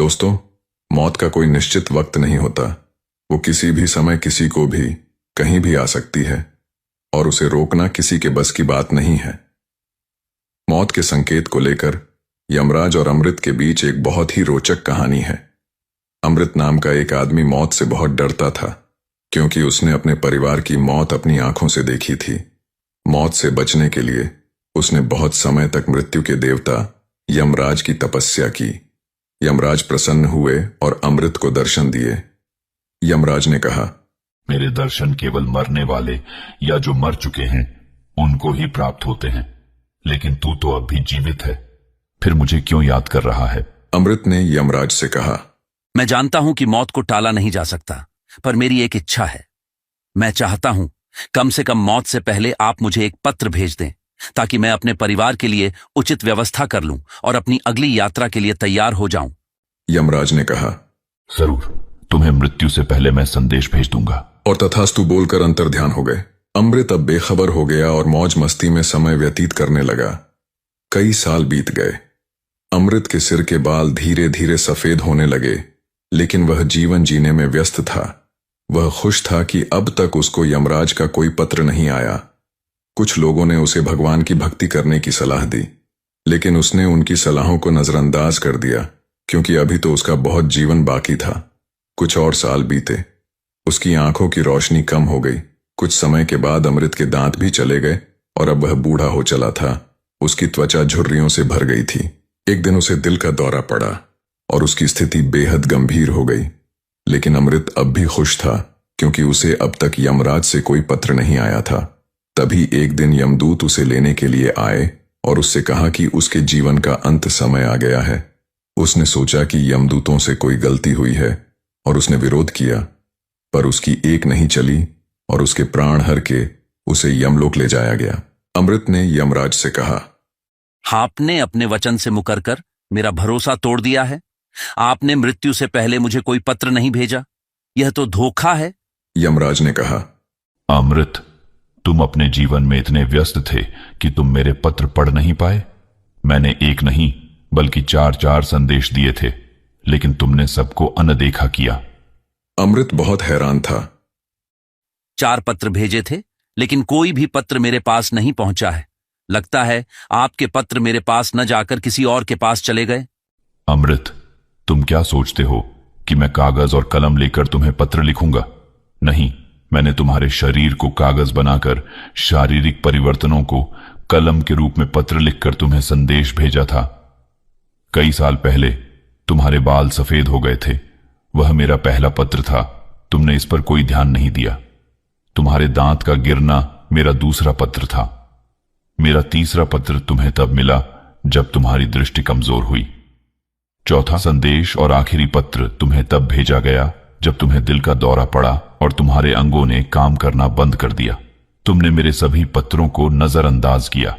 दोस्तों, मौत का कोई निश्चित वक्त नहीं होता। वो किसी भी समय किसी को भी कहीं भी आ सकती है और उसे रोकना किसी के बस की बात नहीं है। मौत के संकेत को लेकर यमराज और अमृत के बीच एक बहुत ही रोचक कहानी है। अमृत नाम का एक आदमी मौत से बहुत डरता था, क्योंकि उसने अपने परिवार की मौत अपनी आंखों से देखी थी। मौत से बचने के लिए उसने बहुत समय तक मृत्यु के देवता यमराज की तपस्या की। यमराज प्रसन्न हुए और अमृत को दर्शन दिए। यमराज ने कहा, मेरे दर्शन केवल मरने वाले या जो मर चुके हैं उनको ही प्राप्त होते हैं, लेकिन तू तो अब भी जीवित है, फिर मुझे क्यों याद कर रहा है? अमृत ने यमराज से कहा, मैं जानता हूं कि मौत को टाला नहीं जा सकता, पर मेरी एक इच्छा है। मैं चाहता हूं कम से कम मौत से पहले आप मुझे एक पत्र भेज दें, ताकि मैं अपने परिवार के लिए उचित व्यवस्था कर लूं और अपनी अगली यात्रा के लिए तैयार हो जाऊं। यमराज ने कहा, जरूर, तुम्हें मृत्यु से पहले मैं संदेश भेज दूंगा। और तथास्तु बोलकर अंतर्ध्यान हो गए। अमृत अब बेखबर हो गया और मौज मस्ती में समय व्यतीत करने लगा। कई साल बीत गए। अमृत के सिर के बाल धीरे धीरे सफेद होने लगे, लेकिन वह जीवन जीने में व्यस्त था। वह खुश था कि अब तक उसको यमराज का कोई पत्र नहीं आया। कुछ लोगों ने उसे भगवान की भक्ति करने की सलाह दी, लेकिन उसने उनकी सलाहों को नजरअंदाज कर दिया, क्योंकि अभी तो उसका बहुत जीवन बाकी था। कुछ और साल बीते। उसकी आंखों की रोशनी कम हो गई। कुछ समय के बाद अमृत के दांत भी चले गए और अब वह बूढ़ा हो चला था। उसकी त्वचा झुर्रियों से भर गई थी। एक दिन उसे दिल का दौरा पड़ा और उसकी स्थिति बेहद गंभीर हो गई। लेकिन अमृत अब भी खुश था, क्योंकि उसे अब तक यमराज से कोई पत्र नहीं आया था। तभी एक दिन यमदूत उसे लेने के लिए आए और उससे कहा कि उसके जीवन का अंत समय आ गया है। उसने सोचा कि यमदूतों से कोई गलती हुई है और उसने विरोध किया, पर उसकी एक नहीं चली और उसके प्राण हर के उसे यमलोक ले जाया गया। अमृत ने यमराज से कहा, आपने अपने वचन से मुकरकर मेरा भरोसा तोड़ दिया है। आपने मृत्यु से पहले मुझे कोई पत्र नहीं भेजा। यह तो धोखा है। यमराज ने कहा, अमृत, तुम अपने जीवन में इतने व्यस्त थे कि तुम मेरे पत्र पढ़ नहीं पाए। मैंने एक नहीं बल्कि 4 संदेश दिए थे, लेकिन तुमने सबको अनदेखा किया। अमृत बहुत हैरान था। 4 पत्र भेजे थे, लेकिन कोई भी पत्र मेरे पास नहीं पहुंचा है। लगता है आपके पत्र मेरे पास न जाकर किसी और के पास चले गए। अमृत, तुम क्या सोचते हो कि मैं कागज और कलम लेकर तुम्हें पत्र लिखूंगा? नहीं, मैंने तुम्हारे शरीर को कागज बनाकर शारीरिक परिवर्तनों को कलम के रूप में पत्र लिखकर तुम्हें संदेश भेजा था। कई साल पहले तुम्हारे बाल सफेद हो गए थे। वह मेरा पहला पत्र था। तुमने इस पर कोई ध्यान नहीं दिया। तुम्हारे दांत का गिरना मेरा दूसरा पत्र था। मेरा तीसरा पत्र तुम्हें तब मिला जब तुम्हारी दृष्टि कमजोर हुई। चौथा संदेश और आखिरी पत्र तुम्हें तब भेजा गया जब तुम्हें दिल का दौरा पड़ा और तुम्हारे अंगों ने काम करना बंद कर दिया। तुमने मेरे सभी पत्रों को नजरअंदाज किया।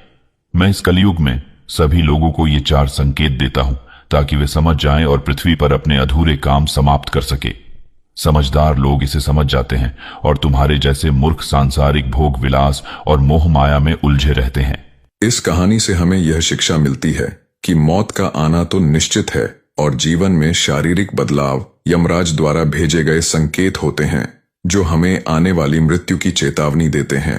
मैं इस कलयुग में सभी लोगों को ये 4 संकेत देता हूं, ताकि वे समझ जाएं और पृथ्वी पर अपने अधूरे काम समाप्त कर सके। समझदार लोग इसे समझ जाते हैं और तुम्हारे जैसे मूर्ख सांसारिक भोग विलास और मोह माया में उलझे रहते हैं। इस कहानी से हमें यह शिक्षा मिलती है कि मौत का आना तो निश्चित है और जीवन में शारीरिक बदलाव यमराज द्वारा भेजे गए संकेत होते हैं, जो हमें आने वाली मृत्यु की चेतावनी देते हैं।